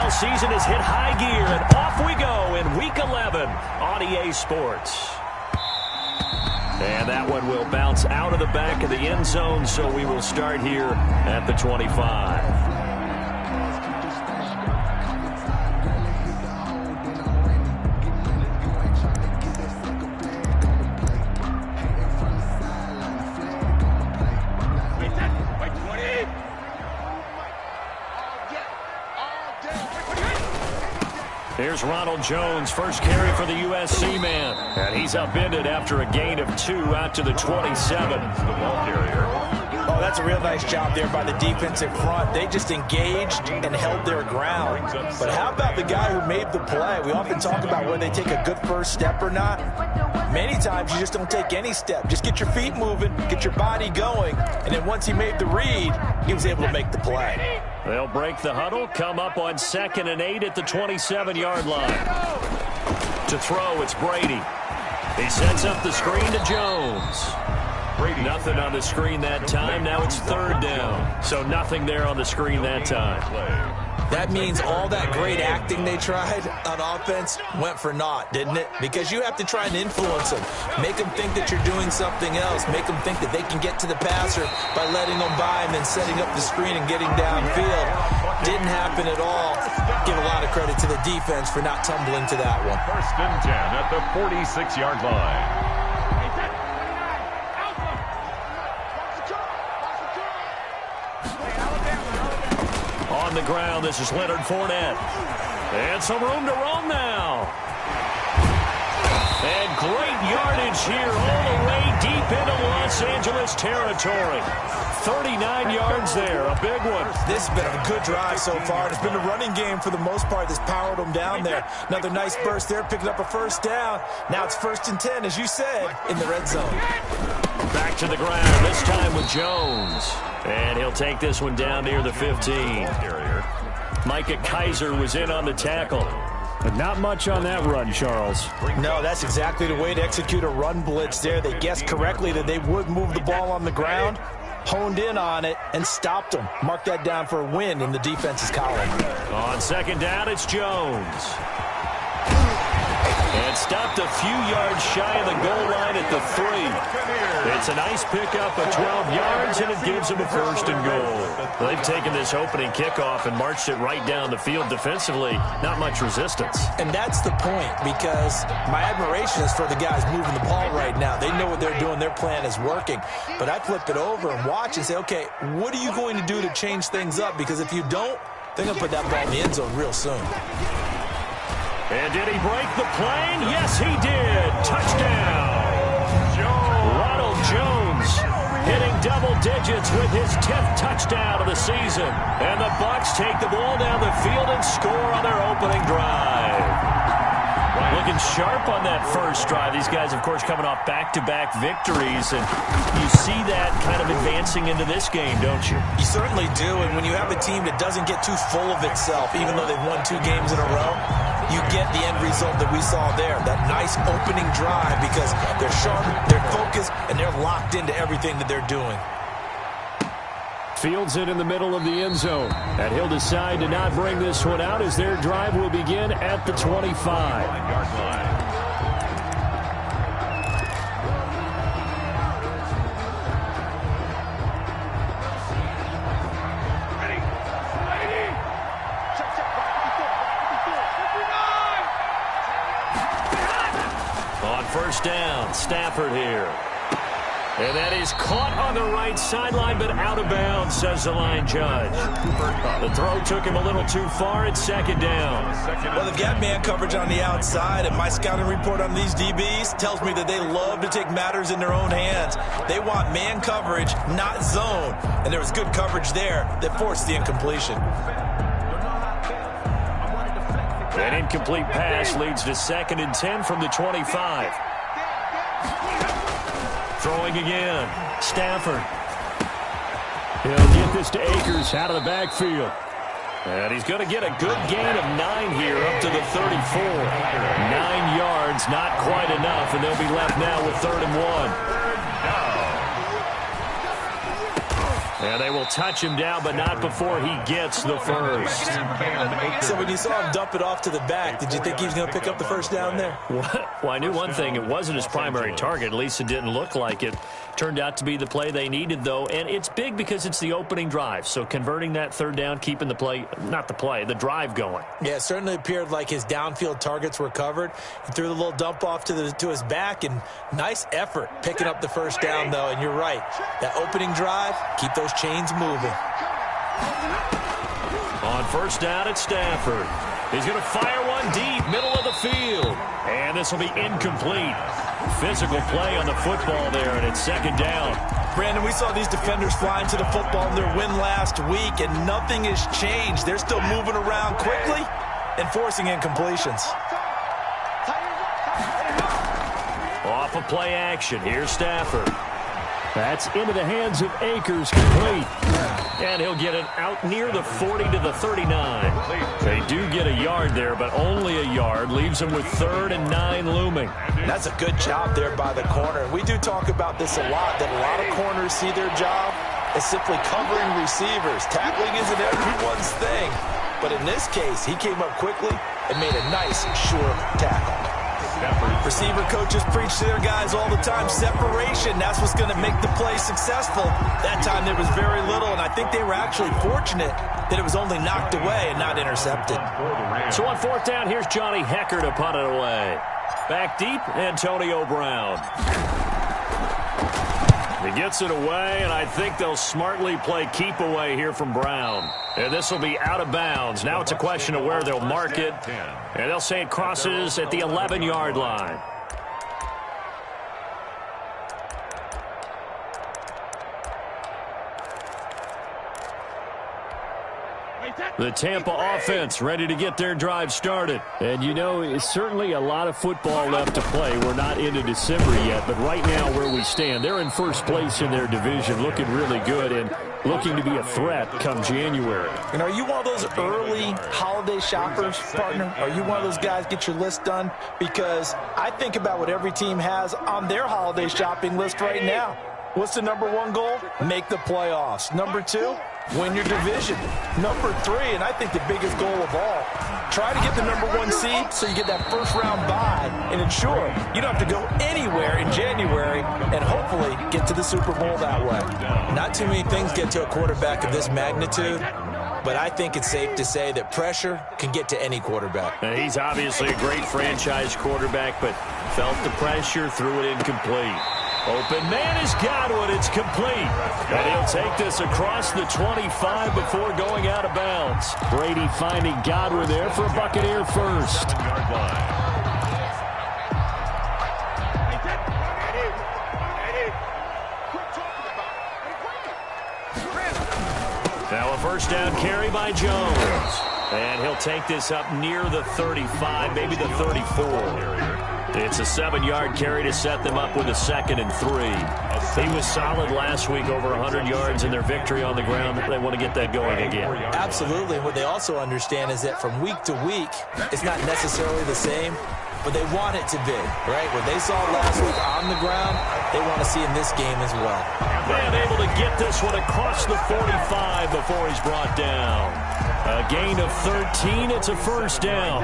football season has hit high gear, and off we go in Week 11 on EA Sports. And that one will bounce out of the back of the end zone, so we will start here at the 25. Here's Ronald Jones, first carry for the USC man. And he's upended after a gain of 2 out to the 27. Oh, that's a real nice job there by the defensive front. They just engaged and held their ground. But how about the guy who made the play? We often talk about whether they take a good first step or not. Many times you just don't take any step. Just get your feet moving, get your body going. And then once he made the read, he was able to make the play. They'll break the huddle, come up on 2nd and 8 at the 27-yard line. To throw, it's Brady. He sets up the screen to Jones. Nothing on the screen that time. Now it's 3rd down. So nothing there on the screen that time. That means all that great acting they tried on offense went for naught, didn't it? Because you have to try and influence them. Make them think that you're doing something else. Make them think that they can get to the passer by letting them by and then setting up the screen and getting downfield. Didn't happen at all. Give a lot of credit to the defense for not tumbling to that one. 1st and 10 at the 46-yard line. On the ground, this is Leonard Fournette. And some room to roam now. And great yardage here all the way deep into Los Angeles territory. 39 yards there, a big one. This has been a good drive so far. It's been a running game for the most part that's powered them down there. Another nice burst there, picking up a 1st down. Now it's 1st and 10, as you said, in the red zone. Back to the ground, this time with Jones. And he'll take this one down near the 15. Micah Kaiser was in on the tackle. But not much on that run, Charles. No, that's exactly the way to execute a run blitz there. They guessed correctly that they would move the ball on the ground, honed in on it, and stopped them. Mark that down for a win in the defense's column. On 2nd down, it's Jones. And stopped a few yards shy of the goal line at the 3. It's a nice pickup of 12 yards, and it gives them a 1st and goal. They've taken this opening kickoff and marched it right down the field defensively. Not much resistance. And that's the point, because my admiration is for the guys moving the ball right now. They know what they're doing. Their plan is working. But I flip it over and watch and say, okay, what are you going to do to change things up? Because if you don't, they're going to put that ball in the end zone real soon. And did he break the plane? Yes, he did. Touchdown. Ronald Jones hitting double digits with his 10th touchdown of the season. And the Bucs take the ball down the field and score on their opening drive. Looking sharp on that first drive. These guys, of course, coming off back-to-back victories. And you see that kind of advancing into this game, don't you? You certainly do. And when you have a team that doesn't get too full of itself, even though they've won 2 games in a row, you get the end result that we saw there. That nice opening drive because they're sharp, they're focused, and they're locked into everything that they're doing. Fields it in the middle of the end zone. And he'll decide to not bring this one out as their drive will begin at the 25. On 1st down, Stafford here. And that is caught on the right sideline, but out of bounds, says the line judge. The throw took him a little too far. It's 2nd down. Well, they've got man coverage on the outside, and my scouting report on these DBs tells me that they love to take matters in their own hands. They want man coverage, not zone. And there was good coverage there that forced the incompletion. An incomplete pass leads to 2nd and 10 from the 25. Throwing again. Stafford. He'll get this to Akers out of the backfield. And he's going to get a good gain of 9 here up to the 34. 9 yards, not quite enough, and they'll be left now with 3rd and 1. And they will touch him down, but not before he gets the first. So when you saw him dump it off to the back, did you think he was going to pick up the first down there? Well, I knew one thing. It wasn't his primary target. At least it didn't look like it. Turned out to be the play they needed, though. And it's big because it's the opening drive. So converting that third down, keeping the play, not the play, the drive going. Yeah, it certainly appeared like his downfield targets were covered. He threw the little dump off to his back, and nice effort picking up the first down, though. And you're right. That opening drive, keep those chains moving. On first down at Stafford. He's going to fire one deep, middle of the field. And this will be incomplete. Physical play on the football there, and it's second down. Brandon, we saw these defenders flying to the football in their win last week, and nothing has changed. They're still moving around quickly and forcing incompletions. Off of play action. Here's Stafford. That's into the hands of Akers, complete. And he'll get it out near the 40 to the 39. They do get a yard there, but only a yard. Leaves them with 3rd and 9 looming. That's a good job there by the corner. We do talk about this a lot, that a lot of corners see their job as simply covering receivers. Tackling isn't everyone's thing. But in this case, he came up quickly and made a nice, sure tackle. Receiver coaches preach to their guys all the time. Separation, that's what's going to make the play successful. That time there was very little, and I think they were actually fortunate that it was only knocked away and not intercepted. So on fourth down, here's Johnny Hecker to punt it away. Back deep, Antonio Brown. He gets it away, and I think they'll smartly play keep away here from Brown. And this will be out of bounds. Now it's a question of where they'll mark it. And they'll say it crosses at the 11-yard line. The Tampa offense ready to get their drive started. And, you know, it's certainly a lot of football left to play. We're not into December yet, but right now where we stand, they're in first place in their division, looking really good and looking to be a threat come January. And are you one of those early holiday shoppers, partner? Are you one of those guys get your list done? Because I think about what every team has on their holiday shopping list right now. What's the number one goal? Make the playoffs. Number 2, win your division. Number 3, and I think the biggest goal of all, try to get the number 1 seed so you get that first round bye and ensure you don't have to go anywhere in January and hopefully get to the Super Bowl that way. Not too many things get to a quarterback of this magnitude, but I think it's safe to say that pressure can get to any quarterback. And he's obviously a great franchise quarterback, but felt the pressure, threw it incomplete. Open man is Godwin. It's complete. And he'll take this across the 25 before going out of bounds. Brady finding Godwin there for a Buccaneer first. Now a first down carry by Jones. And he'll take this up near the 35, maybe the 34. It's a 7-yard carry to set them up with a 2nd and 3. He was solid last week, over 100 yards in their victory on the ground. They want to get that going again. Absolutely. And what they also understand is that from week to week, it's not necessarily the same, but they want it to be, right? What they saw last week on the ground, they want to see in this game as well. And able to get this one across the 45 before he's brought down. A gain of 13. It's a first down.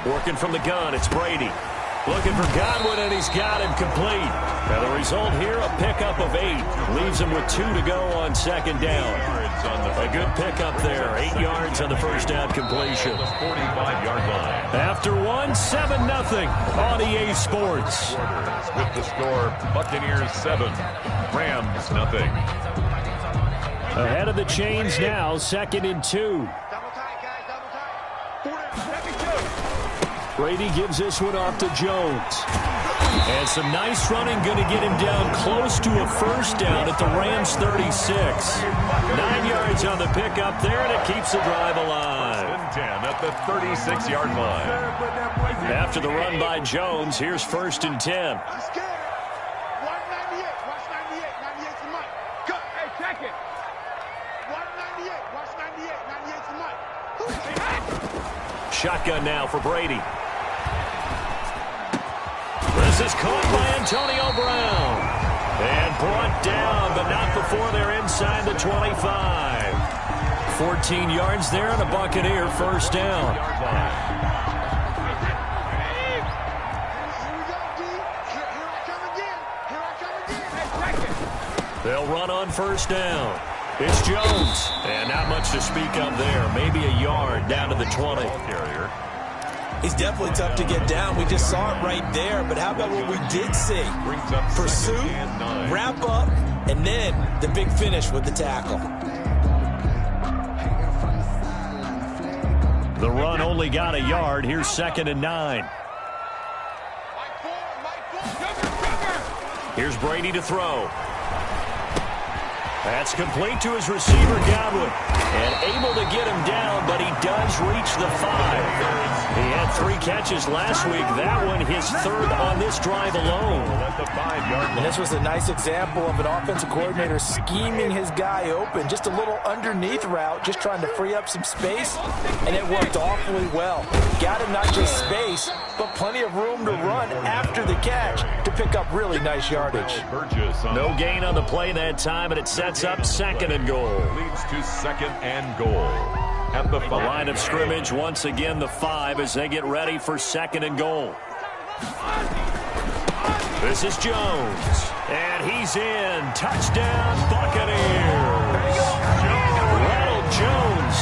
Working from the gun, it's Brady. Looking for Godwin, and he's got him complete. Now the result here, a pickup of 8. Leaves him with 2 to go on second down. A good pickup there. 8 yards on the first down completion. 45-yard line. After 1, 7-0 on EA Sports. With the score, Buccaneers 7, Rams 0. Ahead of the chains now, 2nd and 2. Brady gives this one off to Jones. And some nice running, going to get him down close to a first down at the Rams 36. 9 yards on the pickup there, and it keeps the drive alive. 10 at the 36-yard line. After the run by Jones, here's 1st and 10. Shotgun now for Brady. This is caught by Antonio Brown. And brought down, but not before they're inside the 25. 14 yards there and a Buccaneer first down. They'll run on first down. It's Jones. And not much to speak of there. Maybe a yard down to the 20. He's definitely tough to get down. We just saw it right there. But how about what we did see? Pursuit, wrap up, and then the big finish with the tackle. The run only got a yard. Here's 2nd and 9. Here's Brady to throw. That's complete to his receiver, Godwin. And able to get him down, but he does reach the 5. He had 3 catches last week. That one his 3rd on this drive alone. At the 5-yard line. And this was a nice example of an offensive coordinator scheming his guy open. Just a little underneath route, just trying to free up some space, and it worked awfully well. Got him not just space, but plenty of room to run after the catch to pick up really nice yardage. No gain on the play that time, and it sets up 2nd and goal. Leads to 2nd and goal. At the 5. The line of scrimmage, once again, the 5 as they get ready for 2nd and goal. This is Jones, and he's in. Touchdown, Buccaneers. Ronald Jones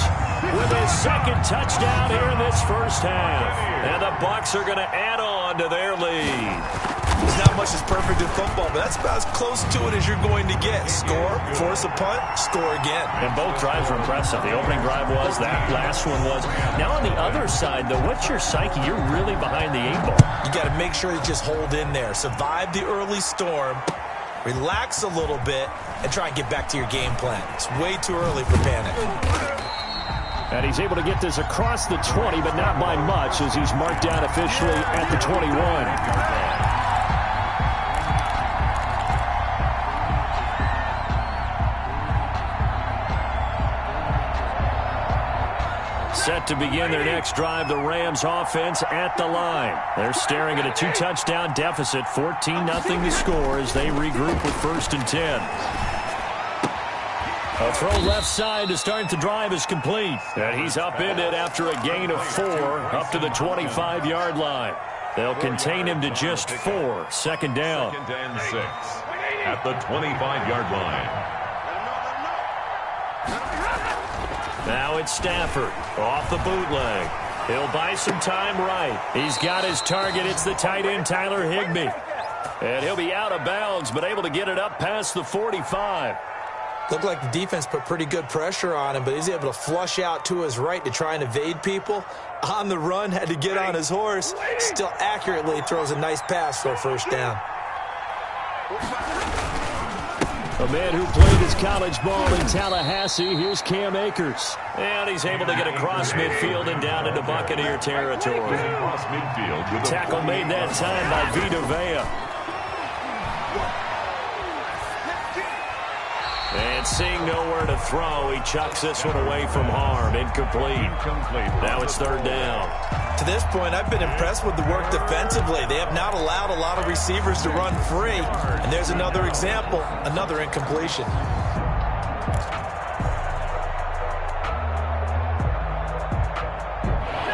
with his 2nd touchdown here in this first half. And the Bucs are going to add on to their lead. There's not much that's perfect in football, but that's about as close to it as you're going to get. Score, force a punt, score again. And both drives were impressive. The opening drive was, that last one was. Now on the other side, though, what's your psyche? You're really behind the 8 ball. You got to make sure you just hold in there. Survive the early storm, relax a little bit, and try and get back to your game plan. It's way too early for panic. And he's able to get this across the 20, but not by much, as he's marked down officially at the 21. Set to begin their next drive, the Rams offense at the line. They're staring at a 2-touchdown deficit, 14-0 the score as they regroup with 1st and 10. A throw left side to start the drive is complete. And he's upended after a gain of 4 up to the 25-yard line. They'll contain him to just 4. 2nd down. 2nd and 6 at the 25-yard line. Now it's Stafford off the bootleg. He'll buy some time right. He's got his target. It's the tight end, Tyler Higbee. And he'll be out of bounds, but able to get it up past the 45. Looked like the defense put pretty good pressure on him, but he's able to flush out to his right to try and evade people. On the run, had to get on his horse. Still accurately throws a nice pass for a 1st down. A man who played his college ball in Tallahassee. Here's Cam Akers. And he's able to get across midfield and down into Buccaneer territory. Across midfield with Tackle made that time by Vita Vea. And seeing nowhere to throw, he chucks this one away from harm. Incomplete. Now it's 3rd down. To this point, I've been impressed with the work defensively. They have not allowed a lot of receivers to run free. And there's another example, another incompletion.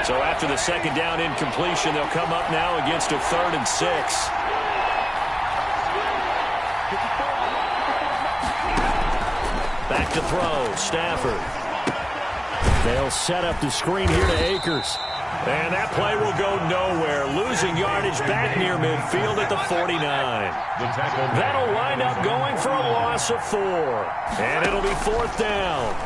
So after the 2nd down incompletion, they'll come up now against a 3rd and 6. Back to throw, Stafford. They'll set up the screen here to Akers. And that play will go nowhere. Losing yardage back near midfield at the 49. That'll wind up going for a loss of 4. And it'll be 4th down.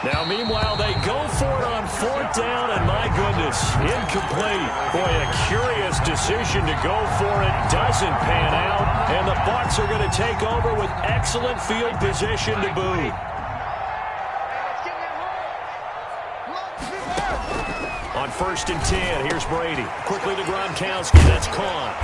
Now, meanwhile, they go for it on 4th down, and my goodness, incomplete. Boy, a curious decision to go for it. Doesn't pan out, and the Bucs are going to take over with excellent field position to boot. On 1st and 10, here's Brady. Quickly to Gronkowski, that's caught.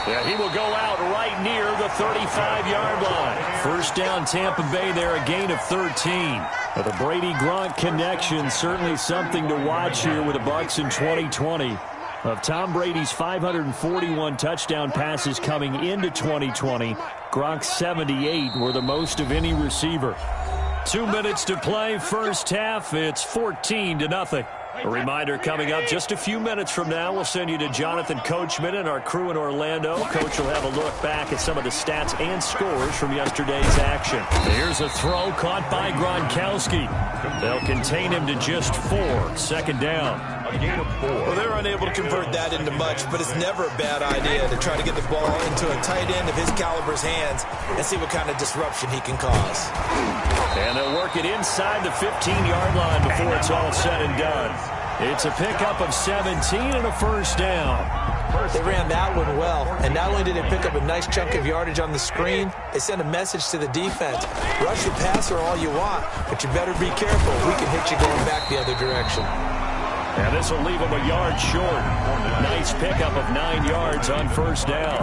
Yeah, he will go out right near the 35-yard line. 1st down, Tampa Bay there, a gain of 13. But the Brady-Gronk connection, certainly something to watch here with the Bucs in 2020. Of Tom Brady's 541 touchdown passes coming into 2020, Gronk's 78 were the most of any receiver. 2 minutes to play, first half. It's 14-0. A reminder coming up just a few minutes from now. We'll send you to Jonathan Coachman and our crew in Orlando. Coach will have a look back at some of the stats and scores from yesterday's action. Here's a throw caught by Gronkowski. They'll contain him to just 4. Second down. Well, they're unable to convert that into much, but it's never a bad idea to try to get the ball into a tight end of his caliber's hands and see what kind of disruption he can cause. And they'll work it inside the 15-yard line before it's all said and done. It's a pickup of 17 and a first down. They ran that one well, and not only did they pick up a nice chunk of yardage on the screen, they sent a message to the defense. Rush the passer all you want, but you better be careful. We can hit you going back the other direction. And this will leave him a yard short. Nice pickup of 9 yards on first down.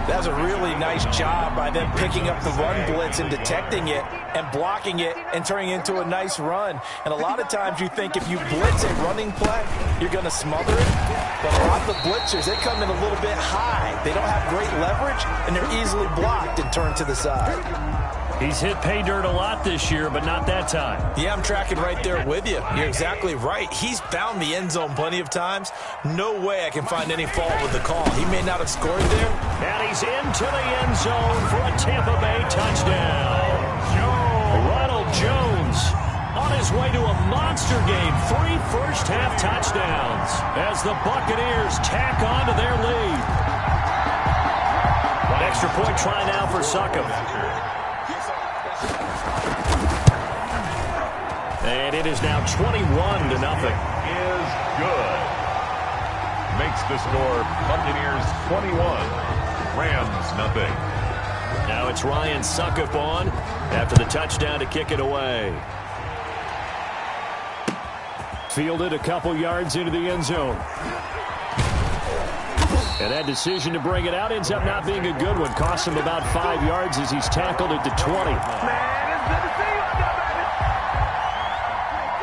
That was a really nice job by them picking up the run blitz and detecting it and blocking it and turning it into a nice run. And a lot of times you think if you blitz a running play, you're going to smother it. But a lot of the blitzers, they come in a little bit high. They don't have great leverage, and they're easily blocked and turned to the side. He's hit pay dirt a lot this year, but not that time. Yeah, I'm tracking right there with you. You're exactly right. He's found the end zone plenty of times. No way I can find any fault with the call. He may not have scored there. And he's into the end zone for a Tampa Bay touchdown. Ronald Jones on his way to a monster game. 3 first-half touchdowns as the Buccaneers tack on to their lead. An extra point try now for Succop. And it is now 21-0. Is good. Makes the score Buccaneers 21, Rams nothing. Now it's Ryan Succop on after the touchdown to kick it away. Fielded a couple yards into the end zone. And that decision to bring it out ends up not being a good one. Costs him about 5 yards as he's tackled at the 20.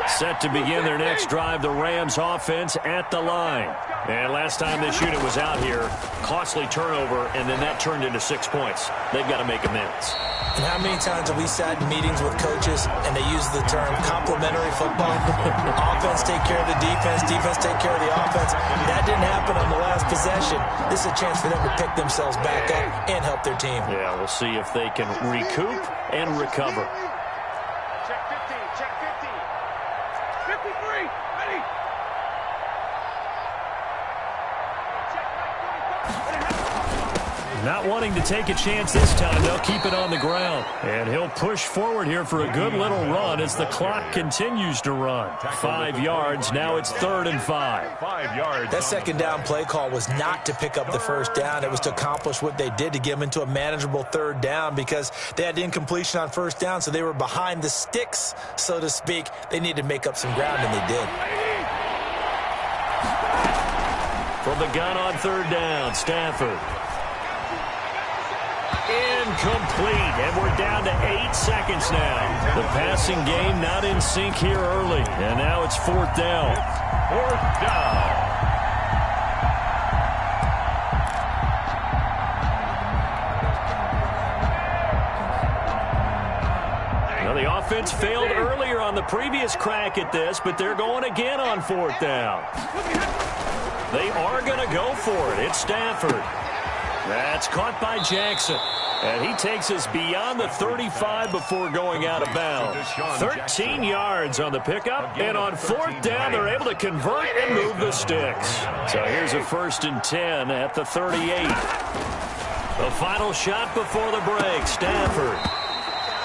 Set to begin their next drive, the Rams offense at the line. And last time this unit was out here, costly turnover, and then that turned into 6 points. They've got to make amends. And how many times have we sat in meetings with coaches and they use the term complementary football? Offense take care of the defense, defense take care of the offense. That didn't happen on the last possession. This is a chance for them to pick themselves back up and help their team. Yeah, we'll see if they can recoup and recover. Check 50, check 50. 53, ready. Not wanting to take a chance this time, they'll keep it on the ground. And he'll push forward here for a good little run as the clock continues to run. 5 yards, now it's 3rd and 5. 5 yards. That second down play call was not to pick up the first down. It was to accomplish what they did to get them into a manageable 3rd down because they had incompletion on first down, so they were behind the sticks, so to speak. They needed to make up some ground, and they did. From the gun on 3rd down, Stafford. Incomplete, and we're down to 8 seconds now. The passing game not in sync here early, and now it's 4th down. 4th down. Now the offense failed earlier on the previous crack at this, but they're going again on 4th down. They are going to go for it. It's Stafford. That's caught by Jackson. And he takes us beyond the 35 before going out of bounds. 13 yards on the pickup. And on 4th down, they're able to convert and move the sticks. So here's a 1st and 10 at the 38. The final shot before the break, Stafford.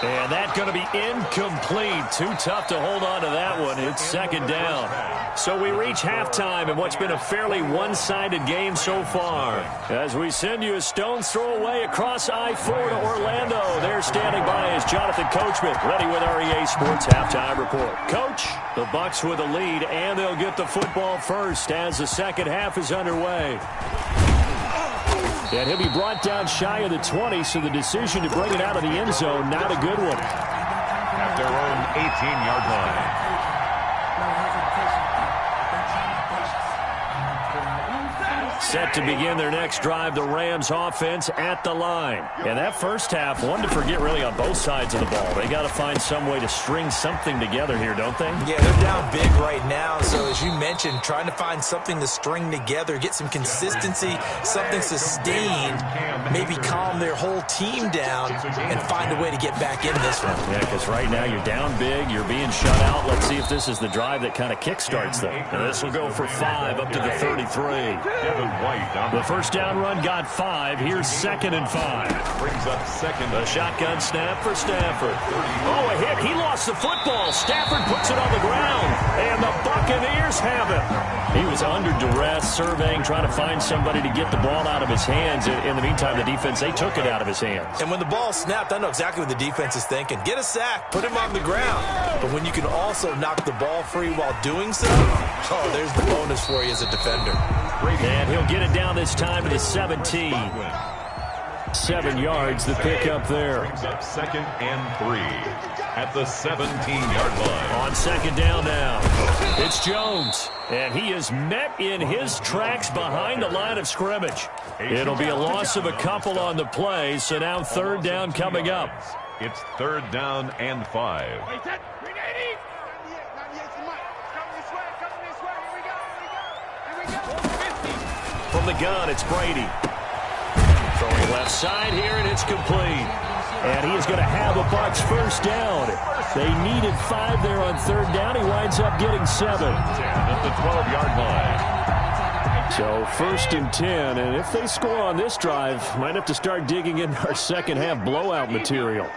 And that's going to be incomplete. Too tough to hold on to that one. It's 2nd down. So we reach halftime in what's been a fairly one-sided game so far. As we send you a stone's throw away across I-4 to Orlando. There standing by is Jonathan Coachman, ready with our EA Sports Halftime Report. Coach, the Bucs with the lead, and they'll get the football first as the second half is underway. And he'll be brought down shy of the 20, so the decision to bring it out of the end zone, not a good one. At their own 18-yard line. Set to begin their next drive, the Rams offense at the line. And that first half, one to forget really on both sides of the ball. They got to find some way to string something together here, don't they? Yeah, they're down big right now. So as you mentioned, trying to find something to string together, get some consistency, something sustained, maybe calm their whole team down and find a way to get back in this one. Yeah, because right now you're down big, you're being shut out. Let's see if this is the drive that kind of kickstarts them. And this will go for 5 up to the 33. The first down run got 5. Here's 2nd and 5. Brings up second. A shotgun snap for Stafford. Oh, a hit. He lost the football. Stafford puts it on the ground. And the Buccaneers have it. He was under duress, surveying, trying to find somebody to get the ball out of his hands. In the meantime, the defense, they took it out of his hands. And when the ball snapped, I know exactly what the defense is thinking. Get a sack. Put him on the ground. But when you can also knock the ball free while doing so, oh, there's the bonus for you as a defender. And he'll get it down this time to the 17. 7 yards, the pickup there. Brings up 2nd and 3 at the 17-yard line. On 2nd down now, it's Jones. And he is met in his tracks behind the line of scrimmage. It'll be a loss of a couple on the play, so now 3rd down coming up. It's 3rd down and 5. From the gun, it's Brady. Throwing left side here, and it's complete. And he is going to have a Bucs first down. They needed 5 there on 3rd down. He winds up getting 7. At the 12-yard line. So 1st and 10, and if they score on this drive, might have to start digging in our second half blowout material.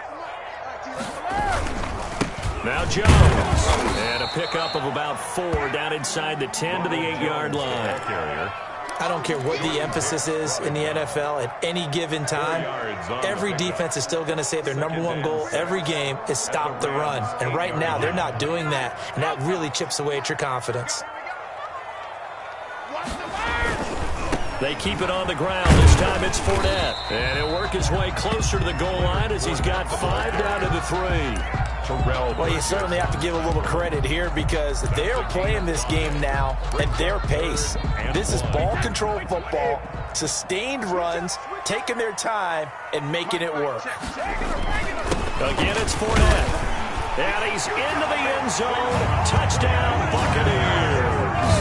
Now Jones, and a pickup of about 4 down inside the 10 to the 8-yard line. I don't care what the emphasis is in the NFL at any given time. Every defense is still going to say their #1 goal every game is stop the run. And right now, they're not doing that, and that really chips away at your confidence. They keep it on the ground. This time it's Fournette. And he'll work his way closer to the goal line as he's got 5 down to the 3. Well, you certainly have to give a little credit here because they're playing this game now at their pace. This is ball control football, sustained runs, taking their time, and making it work. Again, it's Fournette. And he's into the end zone. Touchdown, Buccaneers.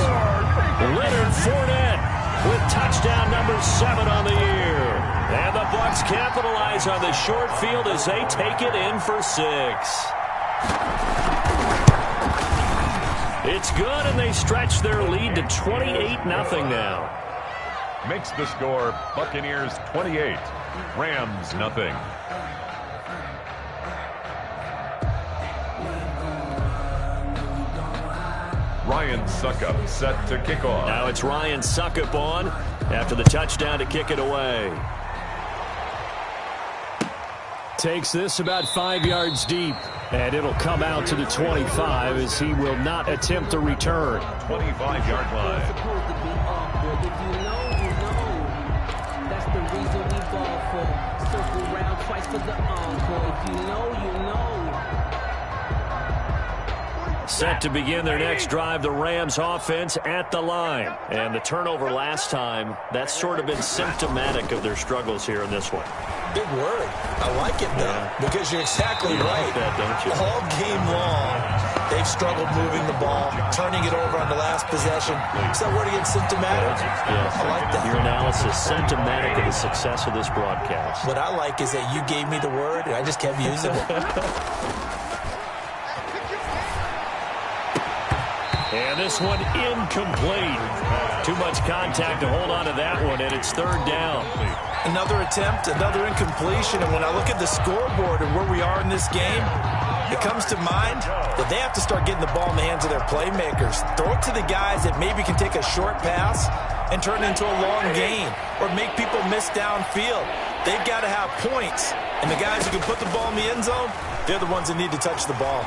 Leonard Fournette with touchdown number 7 on the year. And the Bucs capitalize on the short field as they take it in for 6. It's good, and they stretch their lead to 28-0 now. Makes the score Buccaneers 28, Rams nothing. Ryan Suckup set to kick off. Now it's Ryan Suckup on after the touchdown to kick it away. Takes this about 5 yards deep, and it'll come out to the 25 as he will not attempt to return. 25-yard line. That's the reason we ball for. Circle round twice for the encore. If you know, you know. Set to begin their next drive, the Rams offense at the line. And the turnover last time, that's sort of been symptomatic of their struggles here in this one. Big word. I like it, though, because you're exactly right. Like that, don't you? All game long, they've struggled moving the ball, turning it over on the last possession. Is that word again, symptomatic? Yes. I like that. Your analysis, symptomatic of the success of this broadcast. What I like is that you gave me the word, and I just kept using it. And this one incomplete. Too much contact to hold on to that one, and it's 3rd down. Another attempt, another incompletion, and when I look at the scoreboard and where we are in this game, it comes to mind that they have to start getting the ball in the hands of their playmakers. Throw it to the guys that maybe can take a short pass and turn it into a long gain or make people miss downfield. They've got to have points, and the guys who can put the ball in the end zone, they're the ones that need to touch the ball.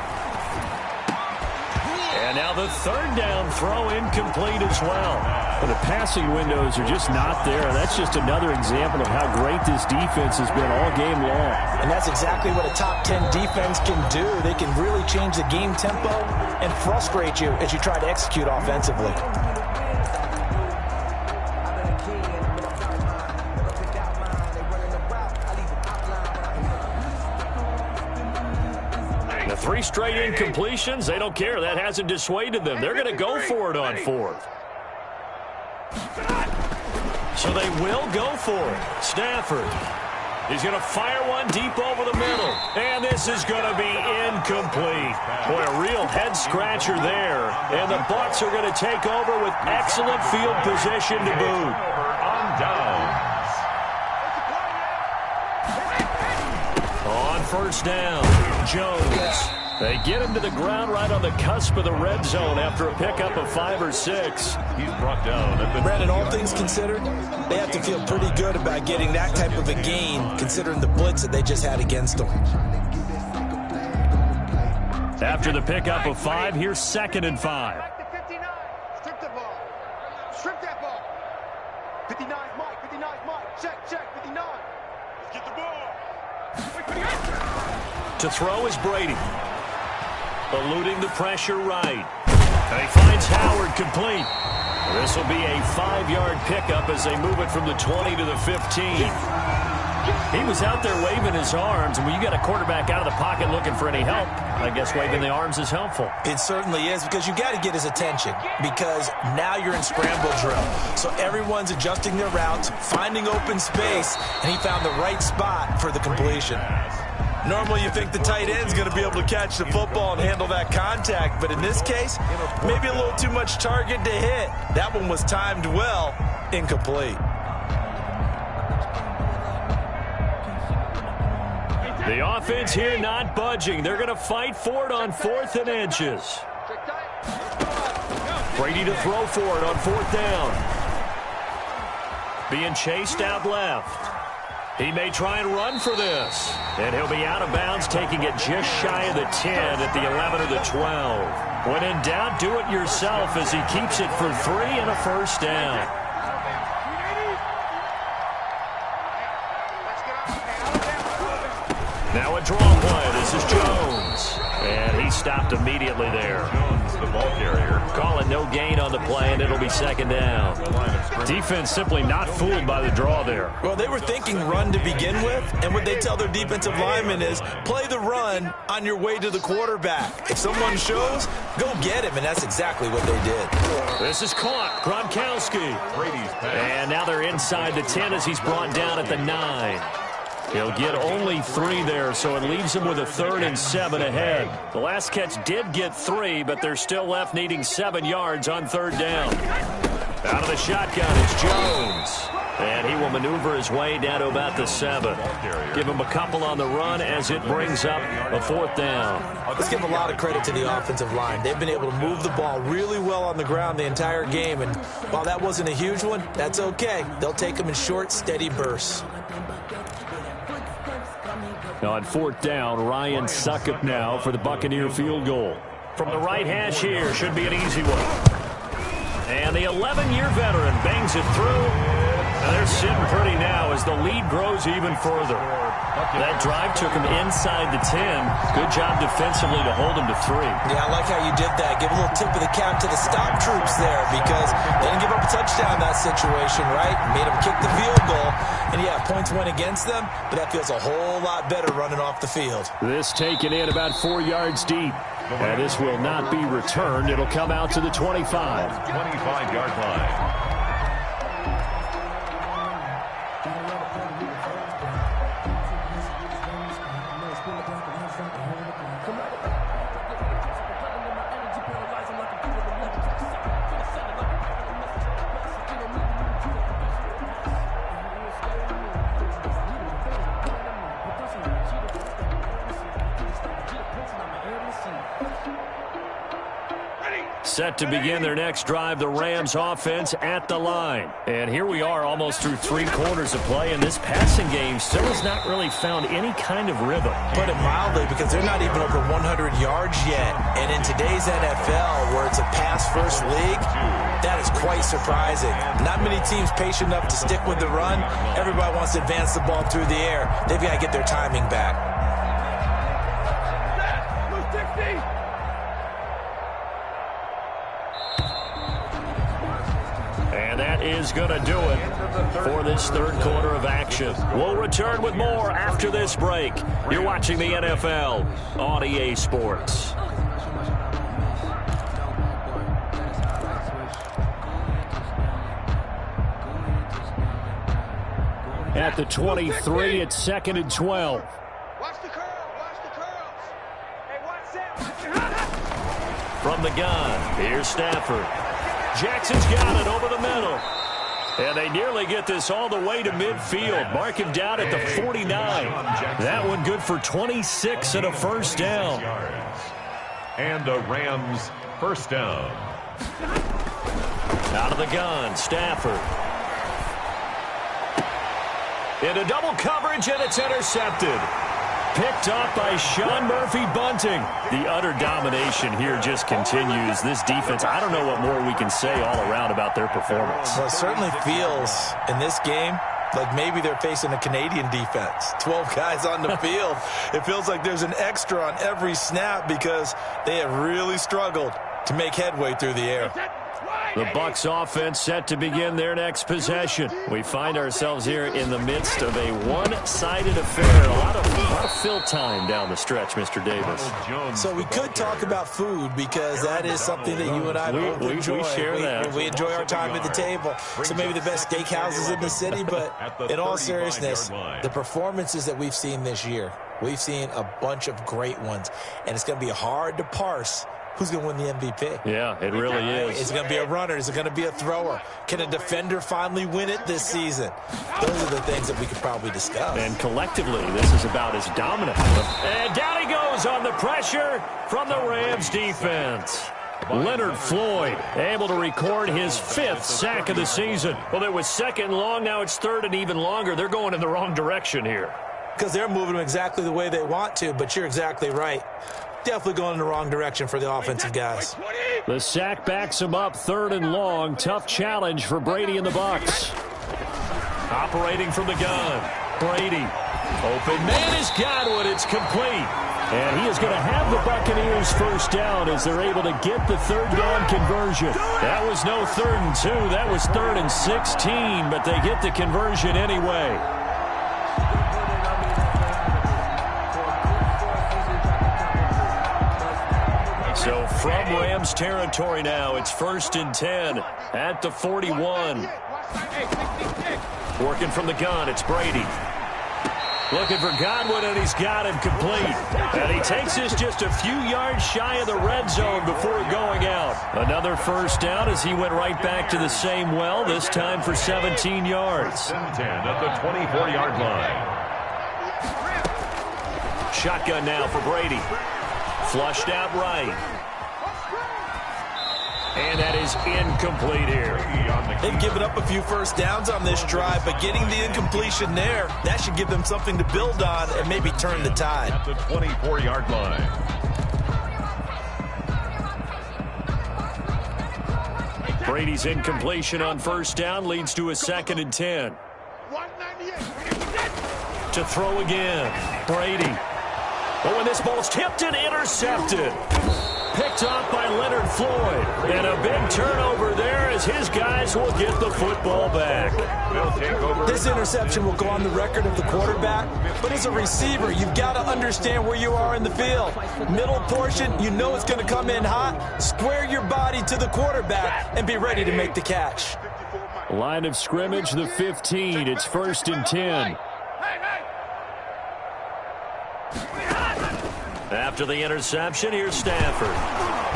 And now the 3rd down throw incomplete as well. Well, the passing windows are just not there. That's just another example of how great this defense has been all game long. And that's exactly what a top 10 defense can do. They can really change the game tempo and frustrate you as you try to execute offensively. 3 straight incompletions, they don't care. That hasn't dissuaded them. They're going to go for it on 4th. So they will go for it. Stafford. He's going to fire one deep over the middle. And this is going to be incomplete. Boy, a real head-scratcher there. And the Bucs are going to take over with excellent field position to boot. On downs. On first down, Jones. They get him to the ground right on the cusp of the red zone after a pickup of 5 or 6. He's brought down. Brandon, all things considered, they have to feel pretty good about getting that type of a gain, considering the blitz that they just had against them. After the pickup of 5, here's 2nd and 5. Back to 59. Strip the ball. Strip that ball. 59 Mike. 59 Mike. Check, 59. Let's get the ball. To throw is Brady. Eluding the pressure right. And he finds Howard complete. This will be a 5-yard pickup as they move it from the 20 to the 15. He was out there waving his arms, and when you got a quarterback out of the pocket looking for any help, I guess waving the arms is helpful. It certainly is, because you got to get his attention, because now you're in scramble drill. So everyone's adjusting their routes, finding open space, and he found the right spot for the completion. Normally you think the tight end's going to be able to catch the football and handle that contact, but in this case, maybe a little too much target to hit. That one was timed well, incomplete. The offense here not budging. They're going to fight for it on 4th and inches. Brady to throw for it on 4th down. Being chased out left. He may try and run for this. And he'll be out of bounds, taking it just shy of the 10 at the 11 or the 12. When in doubt, do it yourself as he keeps it for 3 and a first down. Now a draw play. This is Jones. And he stopped immediately there. Jones, the ball carrier. Call it no gain on the play, and it'll be 2nd down. Defense simply not fooled by the draw there. Well, they were thinking run to begin with, and what they tell their defensive linemen is play the run on your way to the quarterback. If someone shows, go get him, and that's exactly what they did. This is caught. Gronkowski. Brady's pass. And now they're inside the 10 as he's brought down at the 9. He'll get only 3 there, so it leaves him with a 3rd and 7 ahead. The last catch did get 3, but they're still left needing 7 yards on 3rd down. Out of the shotgun is Jones. And he will maneuver his way down to about the 7. Give him a couple on the run as it brings up a 4th down. Let's give a lot of credit to the offensive line. They've been able to move the ball really well on the ground the entire game, and while that wasn't a huge one, that's okay. They'll take them in short, steady bursts. On 4th down, Ryan Succop now for the Buccaneer field goal. From the right hash here, should be an easy one. And the 11-year veteran bangs it through. And they're sitting pretty now as the lead grows even further. That drive took him inside the 10. Good job defensively to hold him to 3. Yeah, I like how you did that. Give a little tip of the cap to the stop troops there, because they didn't give up a touchdown in that situation, right? Made them kick the field goal. And yeah, points went against them, but that feels a whole lot better running off the field. This taken in about 4 yards deep. And this will not be returned. It'll come out to the 25. 25-yard line. Set to begin their next drive, the Rams offense at the line. And here we are almost through 3 quarters of play, and this passing game still has not really found any kind of rhythm. Put it mildly, because they're not even over 100 yards yet. And in today's NFL, where it's a pass-first league, that is quite surprising. Not many teams patient enough to stick with the run. Everybody wants to advance the ball through the air. They've got to get their timing back. is going to do it for this third quarter of action. We'll return with more after this break. You're watching the NFL on EA Sports. At the 23, it's 2nd and 12. Watch the curls. Watch the curls. Hey, watch that. From the gun, here's Stafford. Jackson's got it over the middle. And they nearly get this all the way to midfield. Mark him down at the 49. That one good for 26 and a first down. And a Rams first down. Out of the gun, Stafford. Into double coverage, and it's intercepted. Picked off by Sean Murphy-Bunting. The utter domination here just continues. This defense, I don't know what more we can say all around about their performance. Well, it certainly feels in this game like maybe they're facing a Canadian defense. 12 guys on the field. It feels like there's an extra on every snap because they have really struggled to make headway through the air. The Bucs offense set to begin their next possession. We find ourselves here in the midst of a one-sided affair. A lot of fill time down the stretch, Mr. Davis. So we could talk about food because that is something that you and I both enjoy. We share that. We enjoy our time at the table. So maybe the best steakhouses in the city, but in all seriousness, the performances that we've seen this year, we've seen a bunch of great ones, and it's going to be hard to parse who's going to win the MVP. Yeah, it really is. Is it going to be a runner? Is it going to be a thrower? Can a defender finally win it this season? Those are the things that we could probably discuss. And collectively, this is about as dominant. And down he goes on the pressure from the Rams defense. Leonard Floyd able to record his 5th sack of the season. Well, it was 2nd long. Now it's 3rd and even longer. They're going in the wrong direction here. Because they're moving them exactly the way they want to, but you're exactly right. Definitely going in the wrong direction for the offensive guys. The sack backs him up 3rd and long. Tough challenge for Brady and the Bucs. Operating from the gun. Brady. Open man is Godwin. It's complete. And he is going to have the Buccaneers first down as they're able to get the 3rd down conversion. That was no 3rd and 2. That was 3rd and 16, but they get the conversion anyway. So from Rams territory now, it's 1st and 10 at the 41. Working from the gun, it's Brady. Looking for Godwin, and he's got him complete. And he takes this just a few yards shy of the red zone before going out. Another first down as he went right back to the same well, this time for 17 yards. 10 at the 24-yard line. Shotgun now for Brady. Flushed out right. And that is incomplete here. They've given up a few first downs on this drive, but getting the incompletion there, that should give them something to build on and maybe turn the tide. At the 24-yard line. Brady's incompletion on first down leads to a 2nd and 10. To throw again. Brady. But when this ball's tipped and intercepted. Picked off by Leonard Floyd. And a big turnover there as his guys will get the football back. This interception will go on the record of the quarterback, but as a receiver, you've got to understand where you are in the field. Middle portion, you know it's going to come in hot. Square your body to the quarterback and be ready to make the catch. Line of scrimmage, the 15. It's 1st and 10. After the interception, here's Stafford.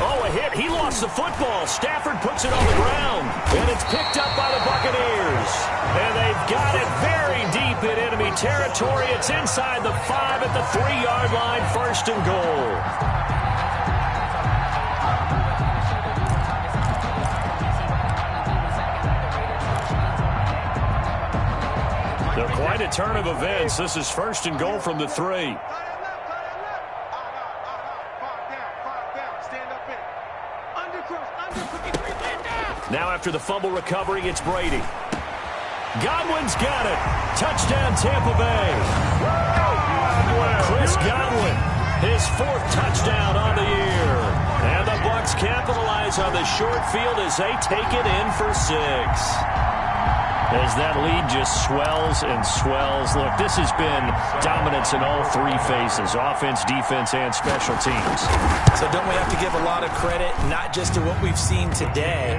Oh, a hit. He lost the football. Stafford puts it on the ground. And it's picked up by the Buccaneers. And they've got it very deep in enemy territory. It's inside the 5 at the 3-yard line. 1st and goal. They're quite a turn of events. This is 1st and goal from the 3. Now after the fumble recovery, it's Brady. Godwin's got it. Touchdown, Tampa Bay. Chris Godwin, his 4th touchdown on the year. And the Bucs capitalize on the short field as they take it in for 6. as that lead just swells and swells. Look, this has been dominance in all three phases, offense, defense, and special teams. So don't we have to give a lot of credit, not just to what we've seen today,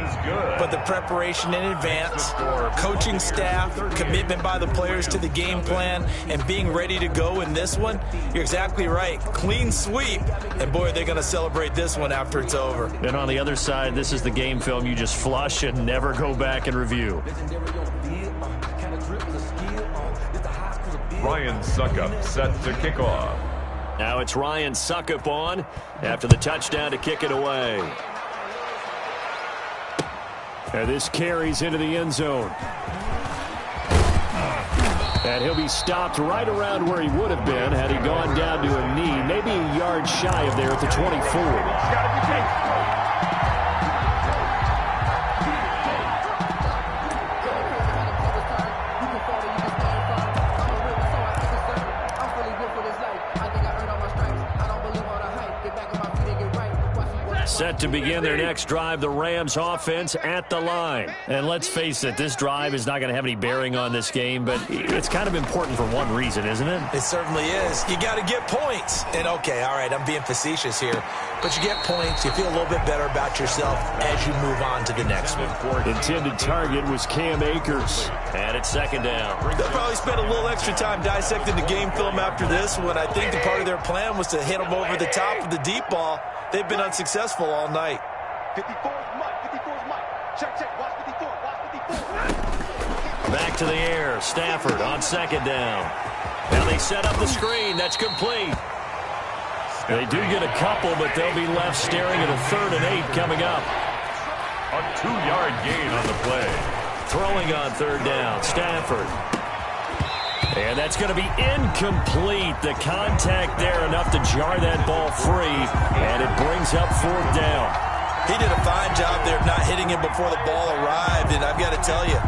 but the preparation in advance, coaching staff, commitment by the players to the game plan, and being ready to go in this one? You're exactly right. Clean sweep, and boy, they're going to celebrate this one after it's over. And on the other side, this is the game film you just flush and never go back and review. Ryan Suckup set to kick off. Now it's Ryan Suckup on after the touchdown to kick it away. And this carries into the end zone. And he'll be stopped right around where he would have been had he gone down to a knee, maybe a yard shy of there at the 24. Set to begin their next drive, the Rams offense at the line. And let's face it, this drive is not going to have any bearing on this game, but it's kind of important for one reason, isn't it? It certainly is. You got to get points. And okay, all right, I'm being facetious here, but you get points, you feel a little bit better about yourself as you move on to the next one. Intended target was Cam Akers. And it's second down. They'll probably spend a little extra time dissecting the game film after this one. I think the part of their plan was to hit them over the top of the deep ball. They've been unsuccessful all night. 54 is Mike. 54 is Mike. Check, check. Watch 54. Watch 54. Back to the air. Stafford on second down. Now they set up the screen. That's complete. They do get a couple, but they'll be left staring at a 3rd and 8 coming up. A 2-yard gain on the play. Throwing on 3rd down. Stafford. And that's going to be incomplete. The contact there enough to jar that ball free, and it brings up 4th down. He did a fine job there of not hitting him before the ball arrived, and I've got to tell you,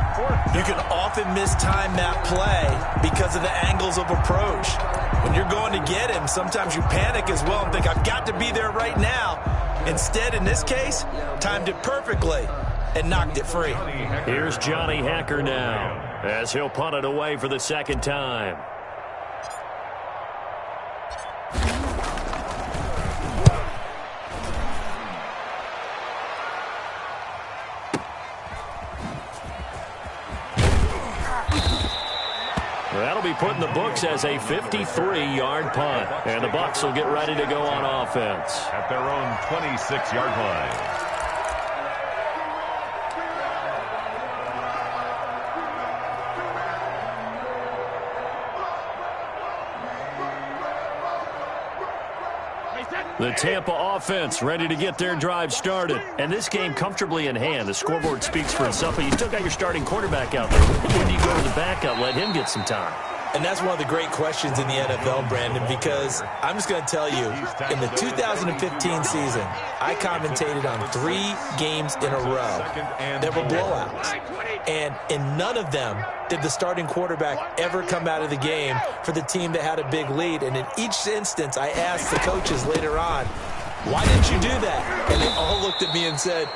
you can often mistime that play because of the angles of approach. When you're going to get him, sometimes you panic as well and think, I've got to be there right now. Instead, in this case, timed it perfectly and knocked it free. Here's Johnny Hacker now, as he'll punt it away for the second time. That'll be put in the books as a 53-yard punt. And the Bucs will get ready to go on offense. At their own 26-yard line. The Tampa offense ready to get their drive started. And this game comfortably in hand. The scoreboard speaks for itself, but you still got your starting quarterback out there. When do you go to the backup? Let him get some time. And that's one of the great questions in the NFL, Brandon, because I'm just going to tell you, in the 2015 season, I commentated on 3 games in a row that were blowouts. And in none of them did the starting quarterback ever come out of the game for the team that had a big lead. And in each instance, I asked the coaches later on, why didn't you do that? And they all looked at me and said,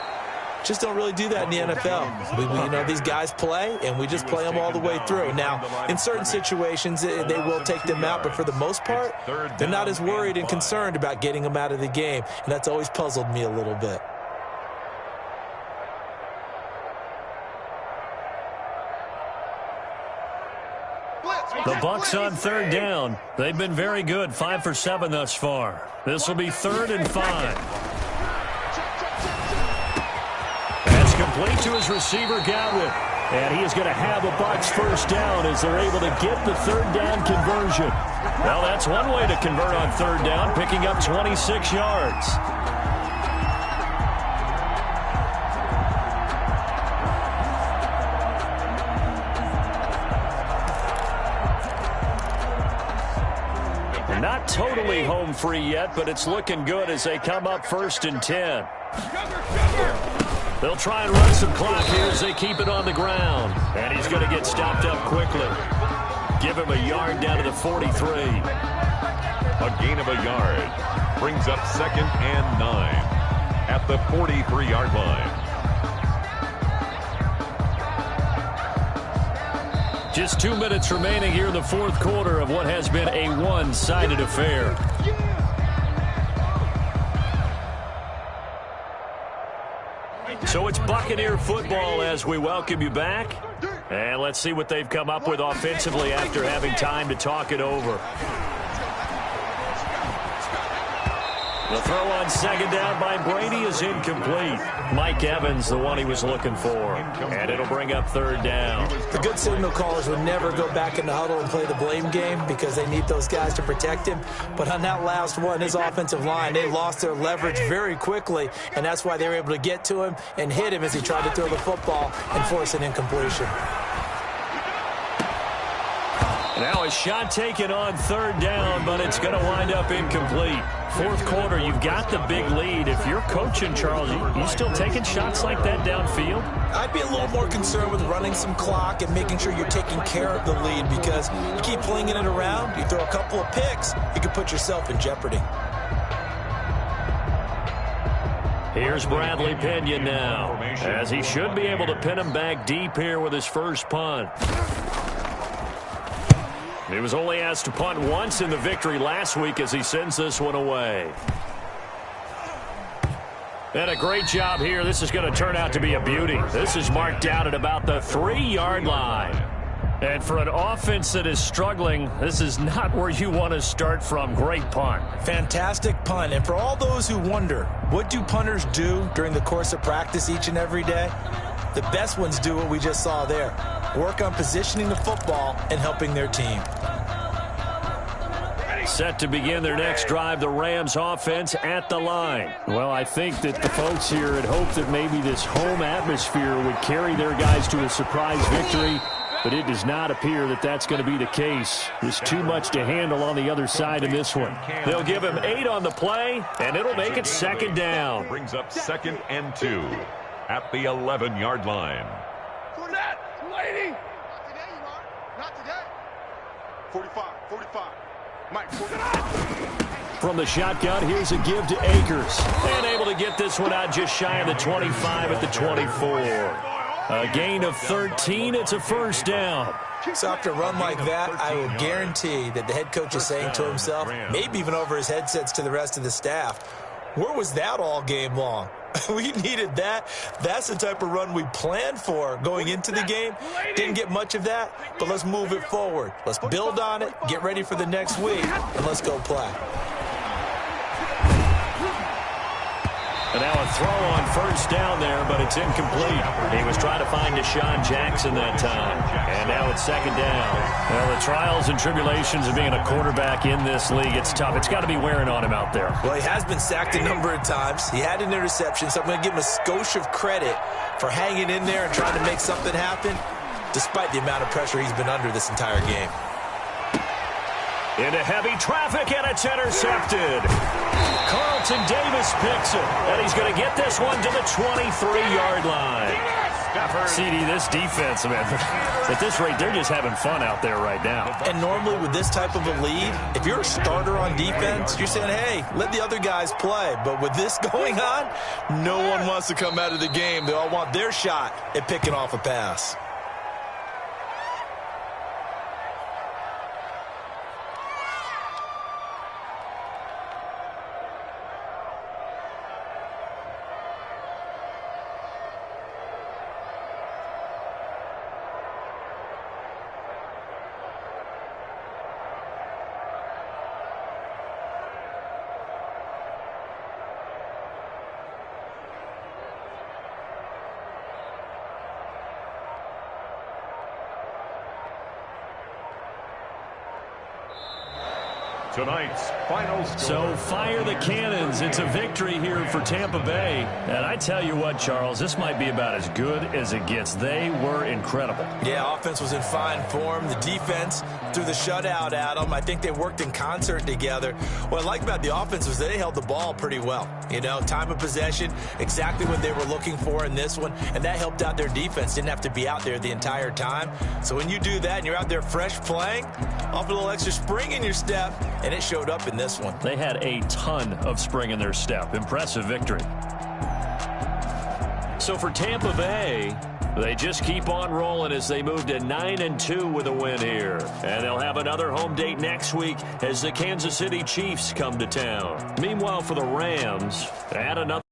just don't really do that in the NFL. You know, these guys play, and we just play them all the way through. Now, in certain situations, they will take them out, but for the most part, they're not as worried and concerned about getting them out of the game, and that's always puzzled me a little bit. The Bucs on 3rd down. They've been very good, 5 for 7 thus far. This will be 3rd and 5. Complete to his receiver, Godwin. And he is going to have a Bucs first down as they're able to get the 3rd down conversion. Well, that's one way to convert on 3rd down, picking up 26 yards. Not totally home free yet, but it's looking good as they come up 1st and 10. They'll try and run some clock here as they keep it on the ground. And he's going to get stopped up quickly. Give him a yard down to the 43. A gain of a yard brings up 2nd and 9 at the 43-yard line. Just 2 minutes remaining here in the fourth quarter of what has been a one-sided affair. So it's Buccaneer football as we welcome you back. And let's see what they've come up with offensively after having time to talk it over. The throw on second down by Brady is incomplete. Mike Evans, the one he was looking for. And it'll bring up third down. The good signal callers would never go back in the huddle and play the blame game because they need those guys to protect him. But on that last one, his offensive line, they lost their leverage very quickly, and that's why they were able to get to him and hit him as he tried to throw the football and force an incompletion. Now a shot taken on third down, but it's going to wind up incomplete. Fourth quarter, you've got the big lead. If you're coaching, Charles, you still taking shots like that downfield? I'd be a little more concerned with running some clock and making sure you're taking care of the lead, because you keep flinging it around, you throw a couple of picks, you could put yourself in jeopardy. Here's Bradley Pinion now, as he should be able to pin him back deep here with his first punt. He was only asked to punt once in the victory last week as he sends this one away. And a great job here. This is going to turn out to be a beauty. This is marked down at about the 3-yard line. And for an offense that is struggling, this is not where you want to start from. Great punt. Fantastic punt. And for all those who wonder, what do punters do during the course of practice each and every day? The best ones do what we just saw there. Work on positioning the football and helping their team. Set to begin their next drive, the Rams offense at the line. Well, I think that the folks here had hoped that maybe this home atmosphere would carry their guys to a surprise victory, but it does not appear that that's going to be the case. There's too much to handle on the other side in this one. They'll give him 8 on the play, and it'll make it second down. Brings up 2nd and 2 at the 11-yard line. Lady! Not today, you are. Not today. 45. Mike, 45. From the shotgun, here's a give to Akers. And able to get this one out just shy of the 25 at the 24. A gain of 13. It's a first down. So after a run like that, I will guarantee that the head coach is saying to himself, maybe even over his headsets to the rest of the staff, where was that all game long? We needed that. That's the type of run we planned for going into the game. Didn't get much of that, but let's move it forward. Let's build on it, get ready for the next week, and let's go play. And now a throw on first down there, but it's incomplete. He was trying to find Deshaun Jackson that time. And now it's second down. Well, the trials and tribulations of being a quarterback in this league, it's tough. It's got to be wearing on him out there. Well, he has been sacked a number of times. He had an interception, so I'm going to give him a skosh of credit for hanging in there and trying to make something happen, despite the amount of pressure he's been under this entire game. Into heavy traffic, and it's intercepted. Carlton Davis picks it, and he's going to get this one to the 23-yard line. CD, this defense, man, at this rate, they're just having fun out there right now. And normally with this type of a lead, if you're a starter on defense, you're saying, hey, let the other guys play. But with this going on, no one wants to come out of the game. They all want their shot at picking off a pass. Tonight's final score. So fire the cannons. It's a victory here for Tampa Bay. And I tell you what, Charles, this might be about as good as it gets. They were incredible. Yeah, offense was in fine form. The defense threw the shutout at them. I think they worked in concert together. What I like about the offense was they held the ball pretty well. You know, time of possession, exactly what they were looking for in this one. And that helped out their defense. Didn't have to be out there the entire time. So when you do that and you're out there fresh playing, off a little extra spring in your step, and it showed up in this one. They had a ton of spring in their step. Impressive victory. So for Tampa Bay, They just keep on rolling as they move to 9-2 with a win here. And they'll have another home date next week as the Kansas City Chiefs come to town. Meanwhile, for the Rams, add another